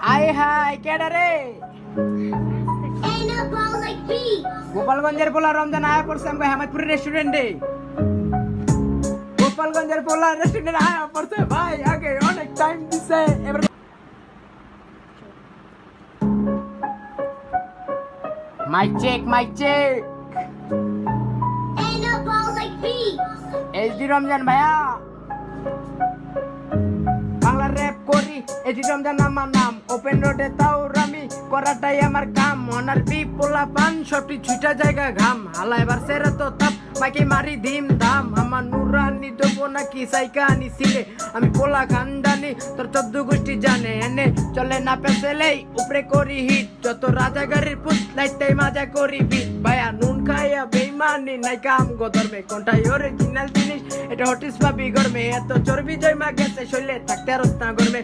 আয় হাই কেডা রে গোপালগঞ্জের পোলা রমজান আয়া পড়ছে আমাকে হেমাদপুরের রেস্টুরেন্টে গোপালগঞ্জের পোলা রেস্টুরেন্টে আয়া পড়ছে ভাই আগে অনেক টাইম দিছে এবার মাইক চেক এইচডি রমজান ভাইয়া বাংলা র্যাপ করি এইচডি রমজান আমার নাম ওপেন রোডে তাও রামি করাটাই আমার কাম অনার বি পোলা পান সবটি ছুটা জায়গা ঘাম হালা এবার সেরা তো তাপ মাইকে মারি ধিম ধাম আমার নুরানি দেবো নাকি সাইকা আনি সিলে আমি পোলা খানদানি তোর 14 গোষ্ঠী জানে এনে চলে না পেছেলেই উপরে করি হিট যত রাজাগারির পুত লাইটাই মাজা করি বিট ভাইয়া নুন খাইয়া বেইমানি নাই কাম গো ধর্মে কোনটাই অরিজিনাল জিনিস এটা হটিস পাবি গরমে এত চর্বি জয়মা গেছে শৈলে থাকতে আর না গরমে